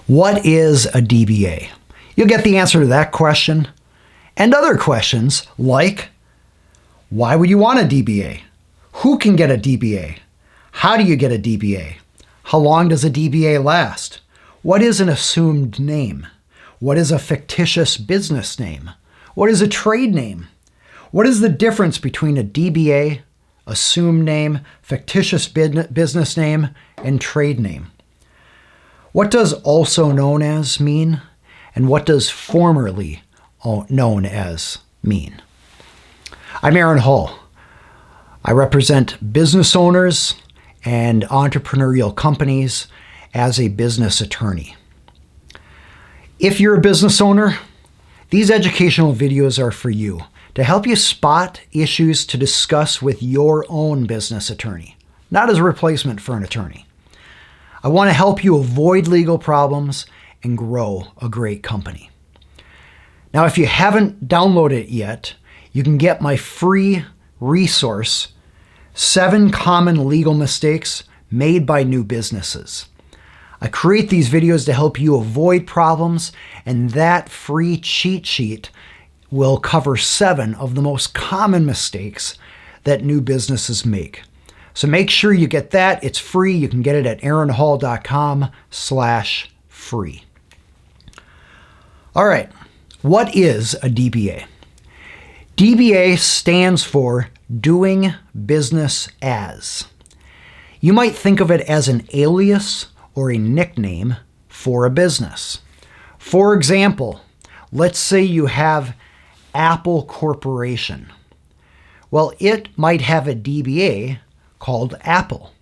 What is a DBA? You'll get the answer to that question and other questions like, why would you want a DBA? Who can get a DBA? How do you get a DBA? How long does a DBA last? What is an assumed name? What is a fictitious business name? What is a trade name? What is the difference between a DBA, assumed name, fictitious business name, and trade name? What does also known as mean? And what does formerly known as mean? I'm Aaron Hull. I represent business owners and entrepreneurial companies as a business attorney. If you're a business owner, these educational videos are for you to help you spot issues to discuss with your own business attorney, not as a replacement for an attorney. I want to help you avoid legal problems and grow a great company. Now, if you haven't downloaded it yet, you can get my free resource, 7 Common Legal Mistakes Made by New Businesses. I create these videos to help you avoid problems, and that free cheat sheet will cover 7 of the most common mistakes that new businesses make. So make sure you get that. It's free. You can get it at aaronhall.com/free. All right, what is a DBA? DBA stands for doing business as. You might think of it as an alias or a nickname for a business. For example, let's say you have Apple Corporation. Well, it might have a DBA called Apple.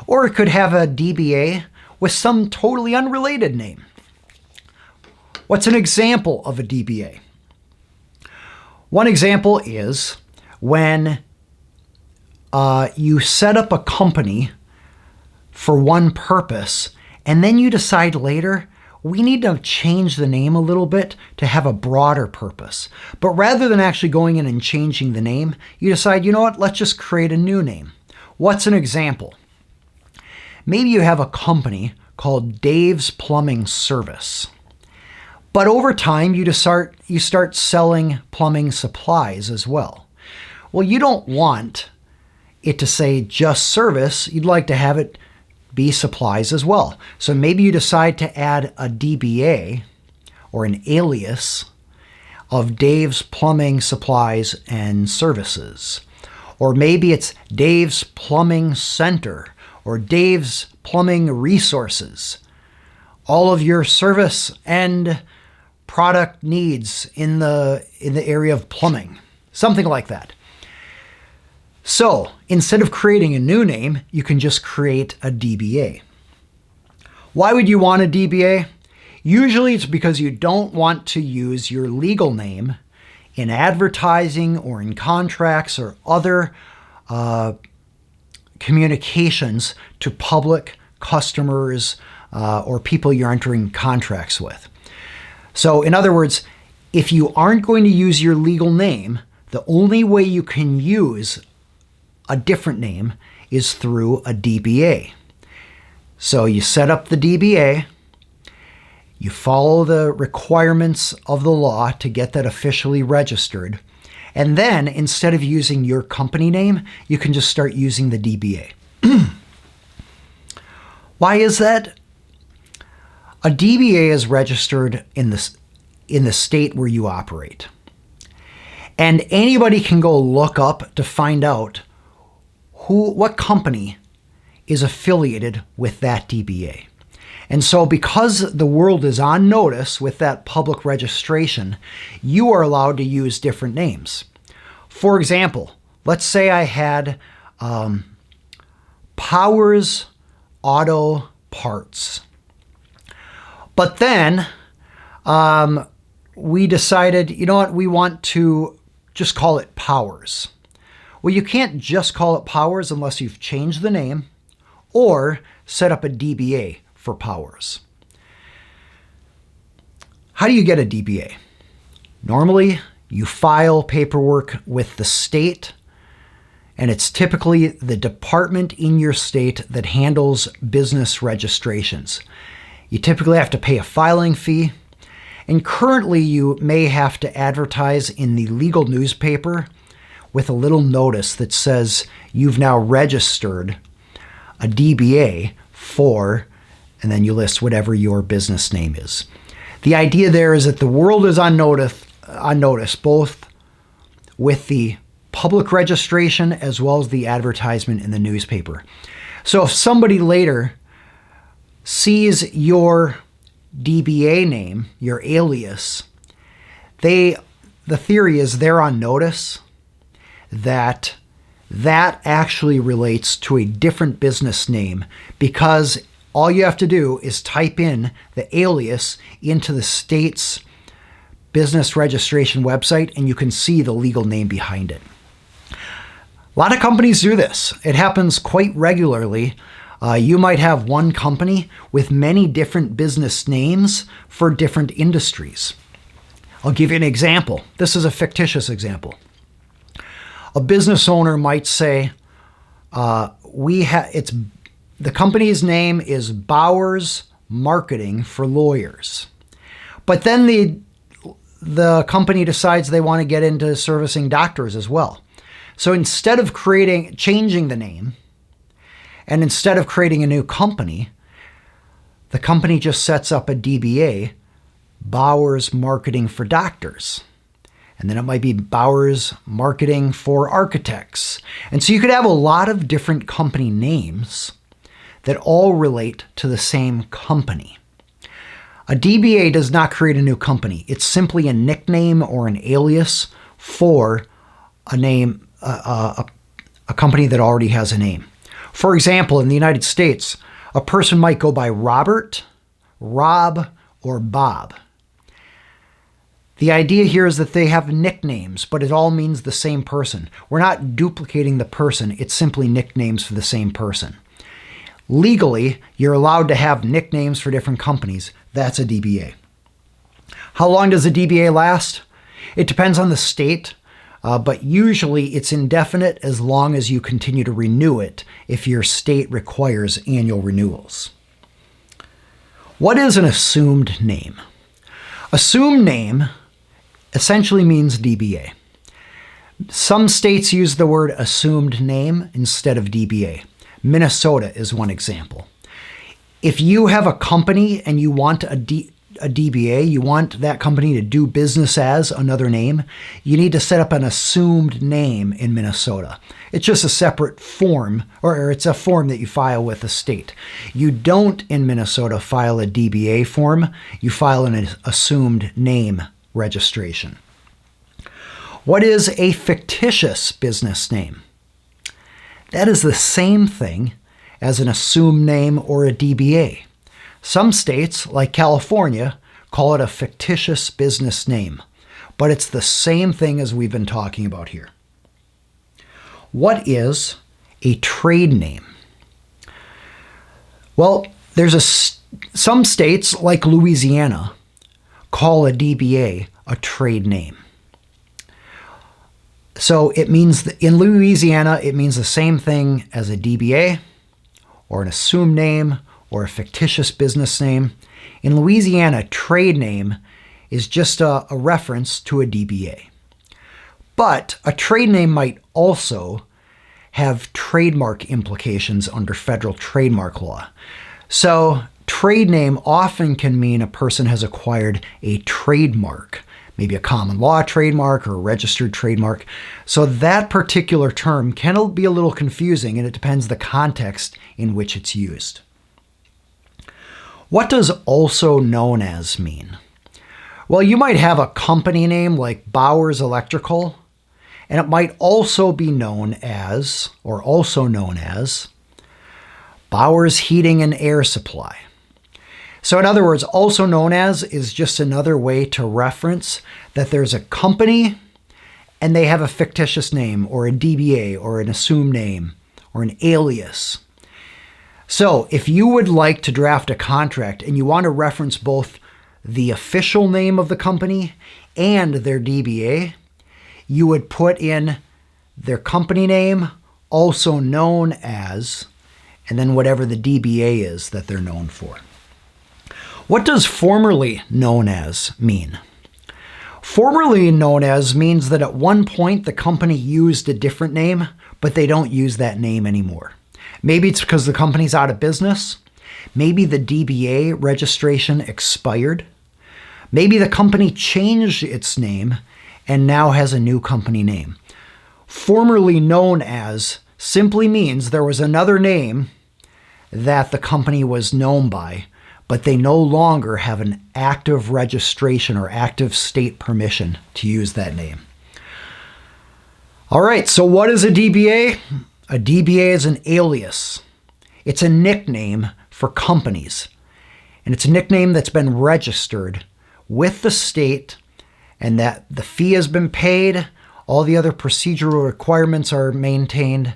Or it could have a DBA with some totally unrelated name. What's an example of a DBA? One example is when you set up a company for one purpose, and then you decide later, we need to change the name a little bit to have a broader purpose. But rather than actually going in and changing the name, you decide, you know what, let's just create a new name. What's an example? Maybe you have a company called Dave's Plumbing Service. But over time, you start selling plumbing supplies as well. Well, you don't want it to say just service. You'd like to have it be supplies as well. So maybe you decide to add a DBA or an alias of Dave's Plumbing Supplies and Services. Or maybe it's Dave's Plumbing Center or Dave's Plumbing Resources. All of your service and product needs in the area of plumbing, something like that. So instead of creating a new name, you can just create a DBA. Why would you want a DBA? Usually it's because you don't want to use your legal name in advertising or in contracts or other communications to public customers or people you're entering contracts with. So in other words, if you aren't going to use your legal name, the only way you can use a different name is through a DBA. So you set up the DBA, you follow the requirements of the law to get that officially registered, and then instead of using your company name, you can just start using the DBA. Why is that? A DBA is registered in the state where you operate. And anybody can go look up to find out what company is affiliated with that DBA. And so because the world is on notice with that public registration, you are allowed to use different names. For example, let's say I had Powers Auto Parts. But then we decided, you know what, we want to just call it Powers. Well, you can't just call it Powers unless you've changed the name or set up a DBA for Powers. How do you get a DBA? Normally, you file paperwork with the state, and it's typically the department in your state that handles business registrations. You typically have to pay a filing fee. And currently, you may have to advertise in the legal newspaper with a little notice that says you've now registered a DBA for, and then you list whatever your business name is. The idea there is that the world is on notice, both with the public registration as well as the advertisement in the newspaper. So if somebody later sees your DBA name, your alias, the theory is they're on notice that that actually relates to a different business name, because all you have to do is type in the alias into the state's business registration website and you can see the legal name behind it. A lot of companies do this. It happens quite regularly. You might have one company with many different business names for different industries. I'll give you an example. This is a fictitious example. A business owner might say, the company's name is Bowers Marketing for Lawyers. But then the company decides they want to get into servicing doctors as well. So instead of changing the name, and instead of creating a new company, the company just sets up a DBA, Bowers Marketing for Doctors. And then it might be Bowers Marketing for Architects. And so you could have a lot of different company names that all relate to the same company. A DBA does not create a new company. It's simply a nickname or an alias for a name, a company that already has a name. For example, in the United States, a person might go by Robert, Rob, or Bob. The idea here is that they have nicknames, but it all means the same person. We're not duplicating the person. It's simply nicknames for the same person. Legally, you're allowed to have nicknames for different companies. That's a DBA. How long does a DBA last? It depends on the state, but usually it's indefinite as long as you continue to renew it if your state requires annual renewals. What is an assumed name? Assumed name essentially means DBA. Some states use the word assumed name instead of DBA. Minnesota is one example. If you have a company and you want a DBA, you want that company to do business as another name, you need to set up an assumed name in Minnesota. It's just a separate form, or it's a form that you file with the state. You don't in Minnesota file a DBA form, you file an assumed name registration. What is a fictitious business name? That is the same thing as an assumed name or a DBA. Some states, like California, call it a fictitious business name, but it's the same thing as we've been talking about here. What is a trade name? Well, some states, like Louisiana, call a DBA a trade name. So it means that in Louisiana, it means the same thing as a DBA or an assumed name or a fictitious business name. In Louisiana, trade name is just a reference to a DBA. But a trade name might also have trademark implications under federal trademark law. So trade name often can mean a person has acquired a trademark, maybe a common law trademark or a registered trademark. So that particular term can be a little confusing, and it depends the context in which it's used. What does also known as mean? Well, you might have a company name like Bowers Electrical, and it might also be known as, or also known as, Bowers Heating and Air Supply. So in other words, also known as is just another way to reference that there's a company and they have a fictitious name or a DBA or an assumed name or an alias. So if you would like to draft a contract and you want to reference both the official name of the company and their DBA, you would put in their company name, also known as, and then whatever the DBA is that they're known for. What does formerly known as mean? Formerly known as means that at one point the company used a different name, but they don't use that name anymore. Maybe it's because the company's out of business. Maybe the DBA registration expired. Maybe the company changed its name and now has a new company name. Formerly known as simply means there was another name that the company was known by, but they no longer have an active registration or active state permission to use that name. All right, so what is a DBA? A DBA is an alias. It's a nickname for companies, and it's a nickname that's been registered with the state and that the fee has been paid, all the other procedural requirements are maintained,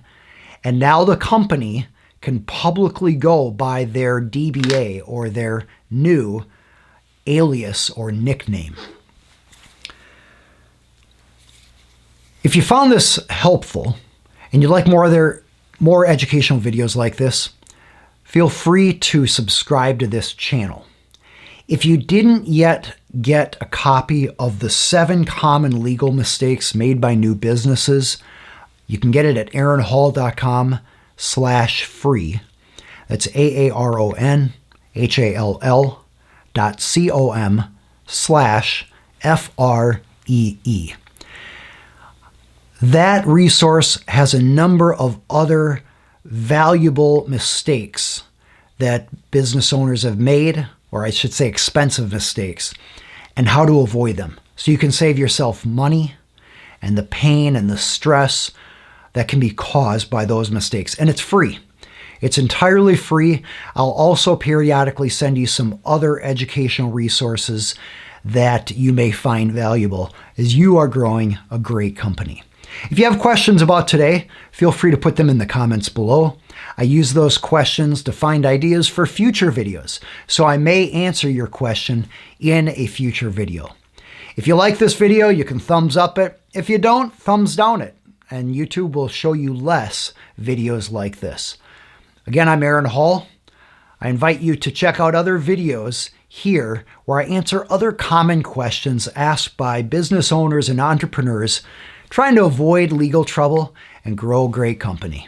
and now the company can publicly go by their DBA or their new alias or nickname. If you found this helpful and you'd like more educational videos like this, feel free to subscribe to this channel. If you didn't yet get a copy of the 7 common legal mistakes made by new businesses, you can get it at aaronhall.com/free. That's AARONHALL.com/FREE. That resource has a number of other valuable mistakes that business owners have made, or I should say expensive mistakes, and how to avoid them. So you can save yourself money and the pain and the stress that can be caused by those mistakes. And it's free. It's entirely free. I'll also periodically send you some other educational resources that you may find valuable as you are growing a great company. If you have questions about today, feel free to put them in the comments below. I use those questions to find ideas for future videos, so I may answer your question in a future video. If you like this video, you can thumbs up it. If you don't, thumbs down it, and YouTube will show you less videos like this. Again, I'm Aaron Hall. I invite you to check out other videos here where I answer other common questions asked by business owners and entrepreneurs trying to avoid legal trouble and grow a great company.